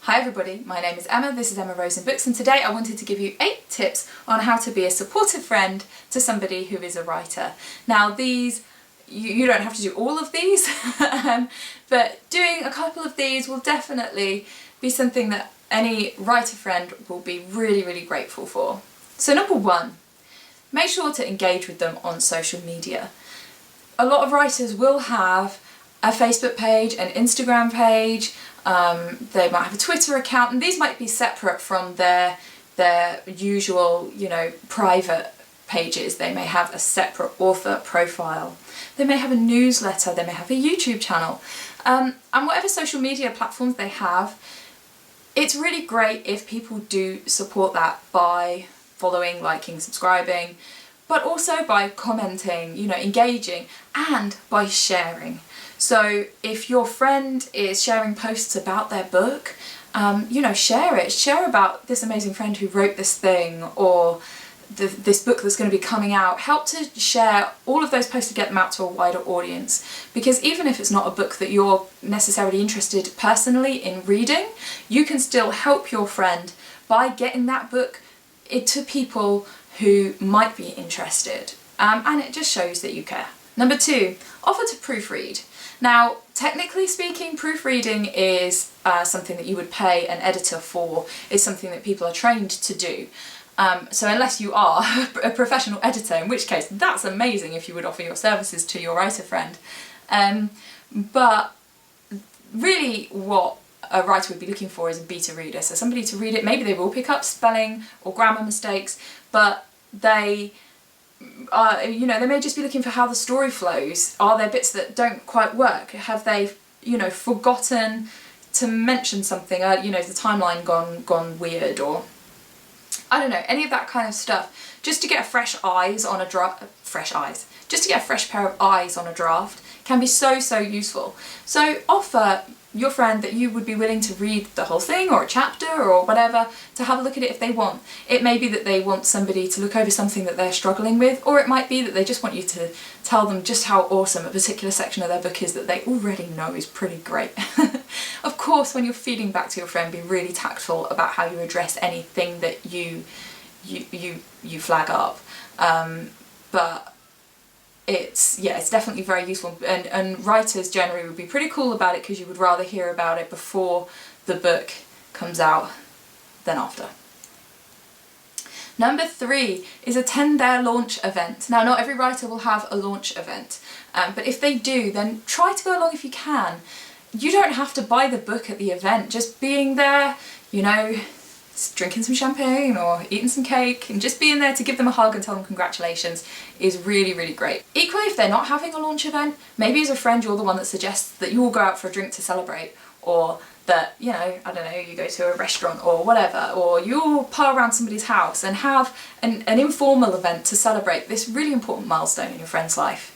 Hi everybody, my name is Emma, this is Emma Rose in Books, and today I wanted to give you 8 tips on how to be a supportive friend to somebody who is a writer. Now these, you don't have to do all of these, but doing a couple of these will definitely be something that any writer friend will be really grateful for. So number 1, make sure to engage with them on social media. A lot of writers will have a Facebook page, an Instagram page, they might have a Twitter account, and these might be separate from their usual, private pages. They may have a separate author profile. They may have a newsletter, they may have a YouTube channel. And whatever social media platforms they have, it's really great if people do support that by following, liking, subscribing, but also by commenting, engaging, and by sharing. So if your friend is sharing posts about their book, share it. Share about this amazing friend who wrote this thing, or this book that's going to be coming out. Help to share all of those posts to get them out to a wider audience. Because even if it's not a book that you're necessarily interested personally in reading, you can still help your friend by getting that book to people who might be interested. And it just shows that you care. Number 2, offer to proofread. Now, technically speaking, proofreading is something that you would pay an editor for. It's something that people are trained to do. So unless you are a professional editor, in which case that's amazing if you would offer your services to your writer friend. But really what a writer would be looking for is a beta reader. So somebody to read it. Maybe they will pick up spelling or grammar mistakes, but they they may just be looking for how the story flows. Are there bits that don't quite work? Have they, forgotten to mention something? The timeline gone weird, or I don't know, any of that kind of stuff. Just to get fresh eyes on a draft, just to get a fresh pair of eyes on a draft can be so useful. So offer your friend that you would be willing to read the whole thing, or a chapter, or whatever, to have a look at it if they want. It may be that they want somebody to look over something that they're struggling with, or it might be that they just want you to tell them just how awesome a particular section of their book is that they already know is pretty great. Of course, when you're feeding back to your friend, be really tactful about how you address anything that you flag up. But it's definitely very useful, and writers generally would be pretty cool about it because you would rather hear about it before the book comes out than after. Number 3 is attend their launch event. Now, not every writer will have a launch event, but if they do, then try to go along if you can. You don't have to buy the book at the event. Just being there, drinking some champagne or eating some cake, and just being there to give them a hug and tell them congratulations is really great. Equally, if they're not having a launch event, maybe as a friend you're the one that suggests that you all go out for a drink to celebrate, or that, I don't know, you go to a restaurant or whatever, or you all par around somebody's house and have an informal event to celebrate this really important milestone in your friend's life.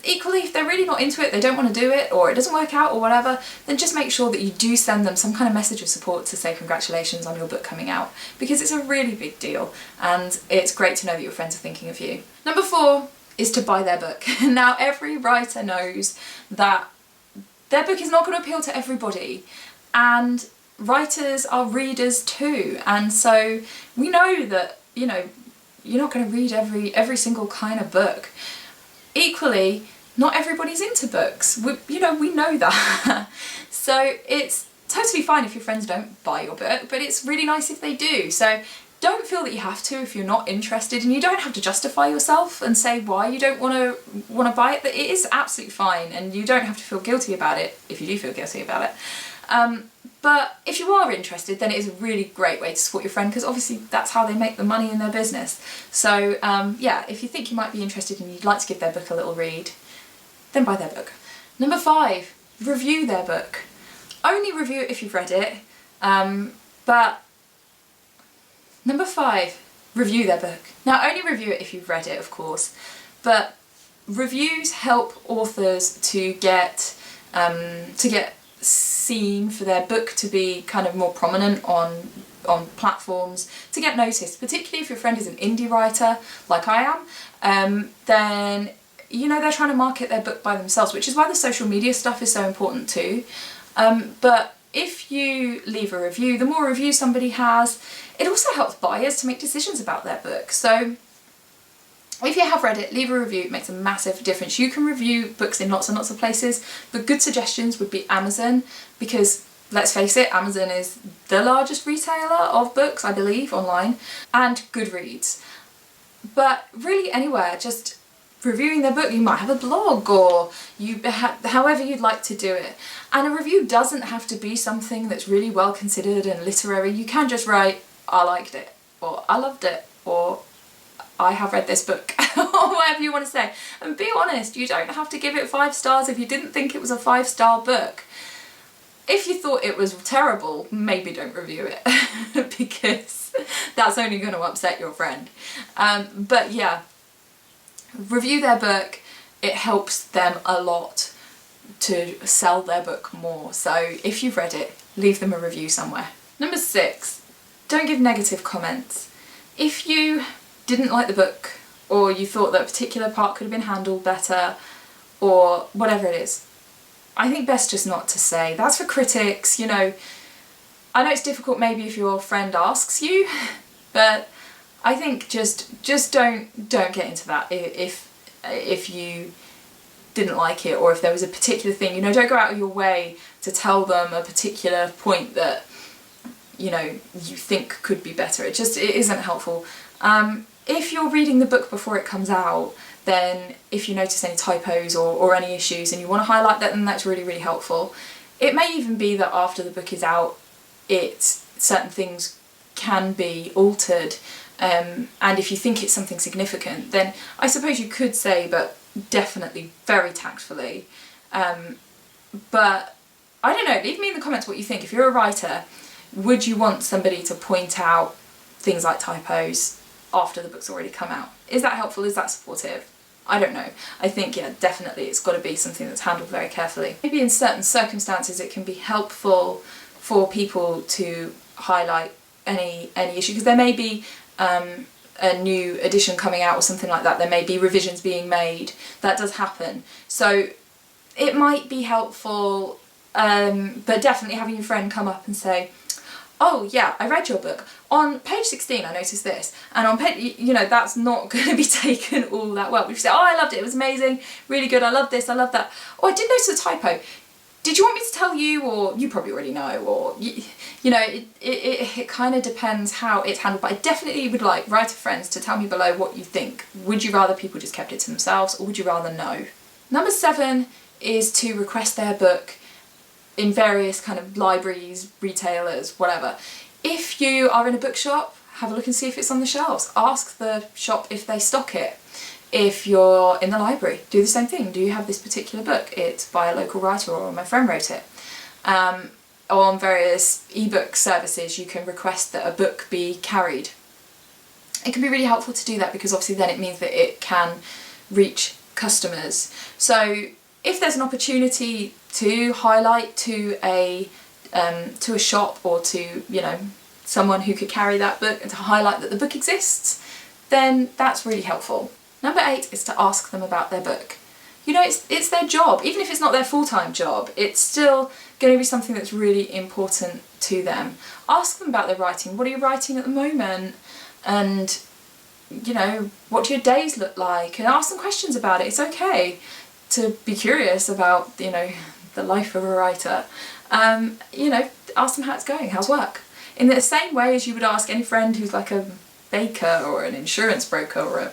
Equally, if they're really not into it, they don't want to do it, or it doesn't work out or whatever, then just make sure that you do send them some kind of message of support to say congratulations on your book coming out, because it's a really big deal and it's great to know that your friends are thinking of you. Number 4 is to buy their book. Now, every writer knows that their book is not going to appeal to everybody, and writers are readers too, and so we know that, you're not going to read every single kind of book. Equally, not everybody's into books. We know that. So it's totally fine if your friends don't buy your book, but it's really nice if they do. So don't feel that you have to if you're not interested, and you don't have to justify yourself and say why you don't want to buy it. But it is absolutely fine, and you don't have to feel guilty about it if you do feel guilty about it. But if you are interested, then it is a really great way to support your friend, because obviously that's how they make the money in their business. So if you think you might be interested and you'd like to give their book a little read, then buy their book. Number 5, review their book. Only review it if you've read it, but number 5, review their book. Now, only review it if you've read it, of course, but reviews help authors to get seen, for their book to be kind of more prominent on platforms, to get noticed, particularly if your friend is an indie writer like I am, then they're trying to market their book by themselves, which is why the social media stuff is so important too. But if you leave a review, the more reviews somebody has, it also helps buyers to make decisions about their book. So if you have read it, leave a review. It makes a massive difference. You can review books in lots and lots of places, but good suggestions would be Amazon, because let's face it, Amazon is the largest retailer of books, I believe, online, and Goodreads. But really anywhere, just reviewing their book. You might have a blog, or however you'd like to do it. And a review doesn't have to be something that's really well considered and literary. You can just write, I liked it, or I loved it, or I have read this book, or whatever you want to say. And be honest, you don't have to give it 5 stars if you didn't think it was a 5-star book. If you thought it was terrible, maybe don't review it, because that's only going to upset your friend. But yeah, review their book. It helps them a lot to sell their book more. So if you've read it, leave them a review somewhere. Number 6, don't give negative comments. If you didn't like the book, or you thought that a particular part could have been handled better, or whatever it is, I think best just not to say. That's for critics, you know. I know it's difficult maybe if your friend asks you, but I think just don't get into that if you didn't like it, or if there was a particular thing, you know, don't go out of your way to tell them a particular point that, you know, you think could be better. It isn't helpful. If you're reading the book before it comes out, then if you notice any typos or any issues and you want to highlight that, then that's really, really helpful. It may even be that after the book is out, certain things can be altered, and if you think it's something significant, then I suppose you could say, but definitely very tactfully. But I don't know, leave me in the comments what you think. If you're a writer, would you want somebody to point out things like typos after the book's already come out? Is that helpful? Is that supportive? I don't know. I think, yeah, definitely it's got to be something that's handled very carefully. Maybe in certain circumstances it can be helpful for people to highlight any issue, because there may be a new edition coming out or something like that. There may be revisions being made. That does happen. So it might be helpful, but definitely having your friend come up and say, oh yeah, I read your book. On page 16 I noticed this, and on page, you know, that's not going to be taken all that well. If you say, oh, I loved it, it was amazing, really good, I love this, I love that. Oh, I did notice a typo. Did you want me to tell you, or you probably already know, or, you know, it kind of depends how it's handled. But I definitely would like writer friends to tell me below what you think. Would you rather people just kept it to themselves, or would you rather know? Number 7 is to request their book in various kind of libraries, retailers, whatever. If you are in a bookshop, have a look and see if it's on the shelves. Ask the shop if they stock it. If you're in the library, do the same thing. Do you have this particular book? It's by a local writer, or my friend wrote it. On various ebook services, you can request that a book be carried. It can be really helpful to do that, because obviously then it means that it can reach customers. So if there's an opportunity to highlight to a shop, or to, you know, someone who could carry that book, and to highlight that the book exists, then that's really helpful. Number 8 is to ask them about their book. You know, it's their job. Even if it's not their full-time job, it's still going to be something that's really important to them. Ask them about their writing. What are you writing at the moment? And, you know, what do your days look like? And ask them questions about it. It's okay to be curious about, you know, the life of a writer. You know, ask them how it's going, how's work? In the same way as you would ask any friend who's like a baker, or an insurance broker, or a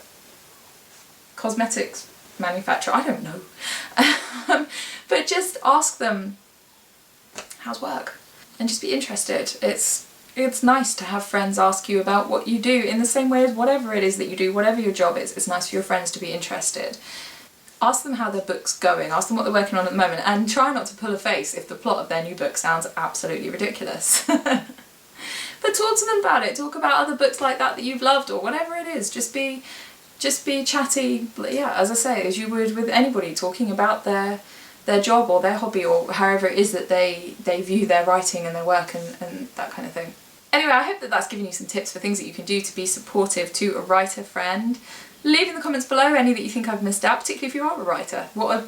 cosmetics manufacturer, I don't know. But just ask them, how's work? And just be interested. It's nice to have friends ask you about what you do, in the same way as whatever it is that you do, whatever your job is, it's nice for your friends to be interested. Ask them how their book's going, ask them what they're working on at the moment, and try not to pull a face if the plot of their new book sounds absolutely ridiculous. But talk to them about it, talk about other books like that you've loved, or whatever it is. Just be chatty, yeah, as I say, as you would with anybody, talking about their job or their hobby, or however it is that they view their writing and their work, and that kind of thing. Anyway, I hope that that's given you some tips for things that you can do to be supportive to a writer friend. Leave in the comments below any that you think I've missed out, particularly if you are a writer. What are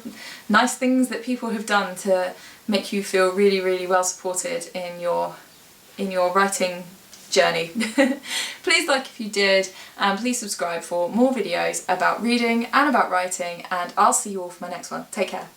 nice things that people have done to make you feel really, really well supported in your writing journey. Please like if you did, and please subscribe for more videos about reading and about writing, and I'll see you all for my next one. Take care.